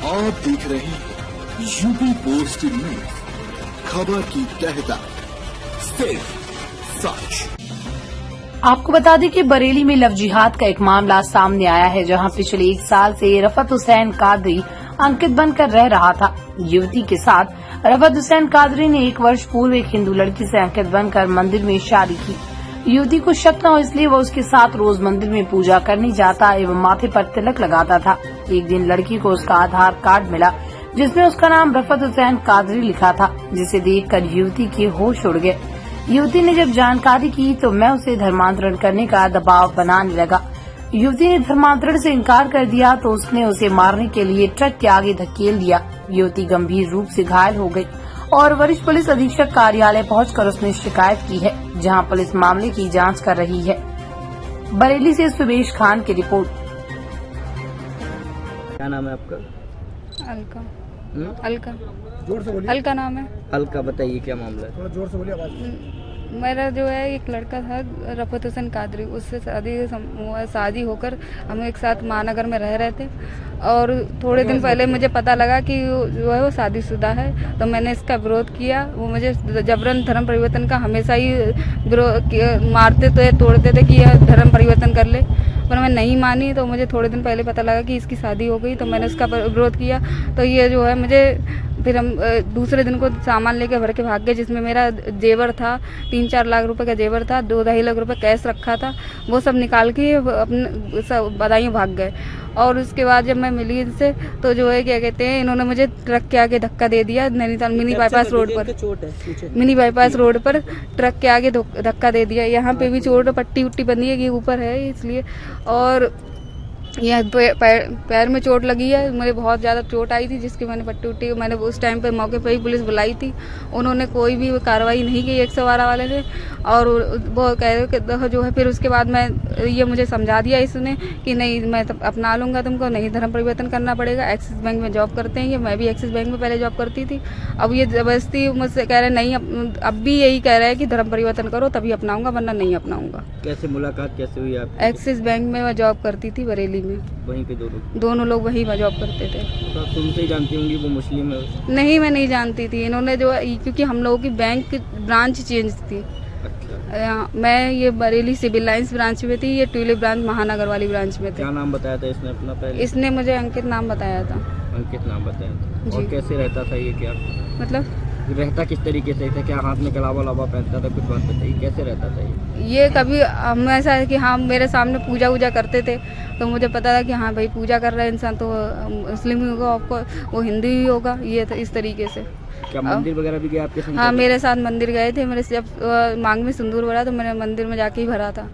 आप देख रहे हैं यूपी पोस्ट न्यूज, खबर की तहता सिर्फ सच। आपको बता दें कि बरेली में लव जिहाद का एक मामला सामने आया है, जहां पिछले 1 साल से रफत हुसैन कादरी अंकित बनकर रह रहा था। युवती के साथ रफत हुसैन कादरी ने 1 वर्ष पूर्व एक हिंदू लड़की से अंकित बनकर मंदिर में शादी की। युवती को शक न हो इसलिए वह उसके साथ रोज मंदिर में पूजा करने जाता एवं माथे पर तिलक लगाता था। एक दिन लड़की को उसका आधार कार्ड मिला जिसमें उसका नाम रफत हुसैन कादरी लिखा था, जिसे देखकर युवती के होश उड़ गए। युवती ने जब जानकारी की तो मैं उसे धर्मांतरण करने का दबाव बनाने लगा। युवती ने धर्मांतरण से इनकार कर दिया तो उसने उसे मारने के लिए ट्रक के आगे धकेल दिया। युवती गंभीर रूप से घायल हो गई और वरिष्ठ पुलिस अधीक्षक कार्यालय पहुंचकर उसने शिकायत की है, जहां पुलिस मामले की जांच कर रही है। बरेली से सुबेश खान की रिपोर्ट। क्या नाम है आपका? अलका। अलका, जोर से बोलिए। अलका नाम है। अलका, बताइए क्या मामला है? थोड़ा जोर से बोलिए आवाज। मेरा जो है एक लड़का था रफत हुसैन कादरी, उससे शादी होकर हम एक साथ महानगर में रह रहे थे और थोड़े दिन पहले मुझे पता लगा कि जो है वो शादीशुदा है, तो मैंने इसका विरोध किया। वो मुझे जबरन धर्म परिवर्तन का हमेशा ही विरोध मारते थे, तोड़ते थे कि यह धर्म परिवर्तन कर ले, पर मैं नहीं मानी। तो मुझे थोड़े दिन पहले पता लगा कि इसकी शादी हो गई, तो मैंने उसका विरोध किया। तो ये जो है मुझे फिर हम दूसरे दिन को सामान लेके भर के भाग गए, जिसमें मेरा जेवर था, 3-4 लाख रुपए का जेवर था, 2-2.5 लाख रुपए कैश रखा था, वो सब निकाल के अपने सब बदायूं भाग गए। और उसके बाद जब मैं मिली इनसे तो जो है क्या कहते हैं, इन्होंने मुझे ट्रक के आगे धक्का दे दिया नैनीताल मिनी बाईपास रोड पर। मिनी बाईपास रोड पर ट्रक के आगे धक्का दे दिया। यहाँ पे भी चोट, पट्टी उट्टी बंधी है कि ऊपर है इसलिए, और यह पैर में चोट लगी है। मुझे बहुत ज़्यादा चोट आई थी, जिसकी मैंने पट्टी उट्टी मैंने उस टाइम पे मौके पे ही पुलिस बुलाई थी। उन्होंने कोई भी कार्रवाई नहीं की 112 वाले ने, और वो कह रहे जो है फिर उसके बाद मैं ये मुझे समझा दिया इसने कि नहीं मैं अपना लूँगा तुमको, नहीं धर्म परिवर्तन करना पड़ेगा। एक्सिस बैंक में जॉब करते हैं ये, मैं भी एक्सिस बैंक में पहले जॉब करती थी। अब ये जबरदस्ती मुझसे कह रहे नहीं, अब भी यही कह रहे हैं कि धर्म परिवर्तन करो तभी अपनाऊंगा, वरना नहीं अपनाऊंगा। कैसे मुलाकात कैसे हुई आप? एक्सिस बैंक में मैं जॉब करती थी बरेली में। वहीं पे दोनों लोग वहीं जॉब करते थे। तो आप शुरू से ही जानती होंगी वो मुस्लिम है? नहीं, मैं नहीं जानती थी। इन्होंने जो, क्योंकि हम लोगों की बैंक ब्रांच चेंज थी। अच्छा। मैं ये बरेली सिविल लाइंस ब्रांच में थी, ये ट्यूलिप ब्रांच महानगर वाली ब्रांच में थी। क्या नाम बताया था इसने अपना पहले? इसने मुझे अंकित नाम बताया था। अंकित नाम बताया था। और कैसे रहता था ये, क्या मतलब रहता किस तरीके से था? क्या हाथ में कलावा लावा पहनता था? कुछ बात बताइए, कैसे रहता था ये कभी हम ऐसा है कि हाँ मेरे सामने पूजा वूजा करते थे, तो मुझे पता था कि हाँ भाई पूजा कर रहा है इंसान तो मुस्लिम ही होगा, आपको वो हिंदू ही होगा, ये इस तरीके से। क्या मंदिर वगैरह भी गए आपके साथ? हाँ, मेरे साथ मंदिर गए थे। मेरे जब मांग में सिंदूर भरा तो मैंने मंदिर में जाके ही भरा था।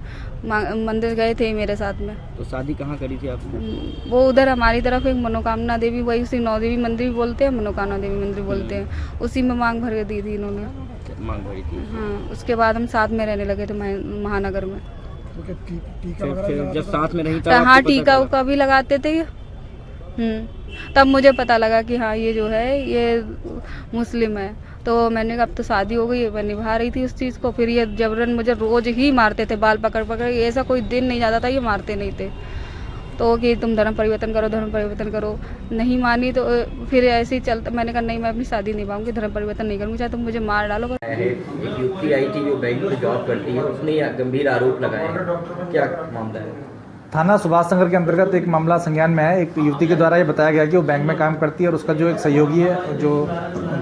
मंदिर गए थे मेरे साथ में। तो शादी कहाँ करी थी आपने? वो उधर हमारी तरफ एक मनोकामना देवी, वही उसी 9 देवी मंदिर भी बोलते हैं, मनोकामना देवी मंदिर बोलते हैं, उसी में मांग भर के दी थी इन्होंने। मांग भरी थी? हाँ, उसके बाद हम साथ में रहने लगे थे महानगर में। फिर जब साथ में रही था? हाँ, टीका उका भी लगाते थे। तब मुझे पता लगा कि हाँ ये जो है ये मुस्लिम है। तो मैंने कहा अब तो शादी हो गई, मैं निभा रही थी उस चीज़ को। फिर ये जबरन मुझे रोज ही मारते थे, बाल पकड़ पकड़, ऐसा कोई दिन नहीं जाता था ये मारते नहीं थे। तो कि तुम धर्म परिवर्तन करो, धर्म परिवर्तन करो। नहीं मानी तो फिर ऐसे ही चलता। मैंने कहा नहीं, मैं अपनी शादी निभाऊंगी, धर्म परिवर्तन नहीं करूँगी, चाहे तुम मुझे मार डालो। एक युवती आई थी जो बैंक में जॉब करती है, उसने गंभीर आरोप लगाए हैं, क्या मामला है? थाना सुभाष नगर के अंतर्गत एक मामला संज्ञान में है। एक युवती के द्वारा ये बताया गया कि वो बैंक में काम करती है और उसका जो एक सहयोगी है, जो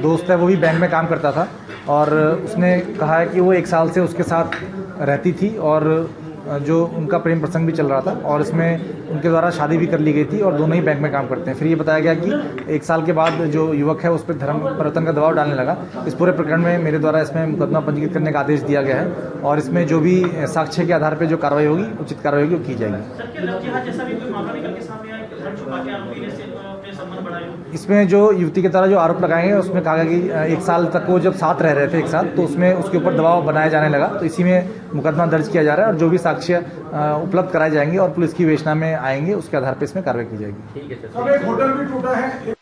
दोस्त है, वो भी बैंक में काम करता था, और उसने कहा है कि वो 1 साल से उसके साथ रहती थी और जो उनका प्रेम प्रसंग भी चल रहा था, और इसमें उनके द्वारा शादी भी कर ली गई थी और दोनों ही बैंक में काम करते हैं। फिर ये बताया गया कि 1 साल के बाद जो युवक है उस पर धर्म परिवर्तन का दबाव डालने लगा। इस पूरे प्रकरण में मेरे द्वारा इसमें मुकदमा पंजीकृत करने का आदेश दिया गया है, और इसमें जो भी साक्ष्य के आधार पर जो कार्रवाई होगी, उचित कार्रवाई होगी, वो की जाएगी। इसमें जो युवती के द्वारा जो आरोप लगाए हैं उसमें कहा गया कि 1 साल तक वो जब साथ रह रहे थे एक साथ, तो उसमें उसके ऊपर दबाव बनाया जाने लगा, तो इसी में मुकदमा दर्ज किया जा रहा है और जो भी साक्ष्य उपलब्ध कराए जाएंगे और पुलिस की विवेचना में आएंगे उसके आधार पर इसमें कार्रवाई की जाएगी। ठीक है सर। एक होटल भी टूटा है।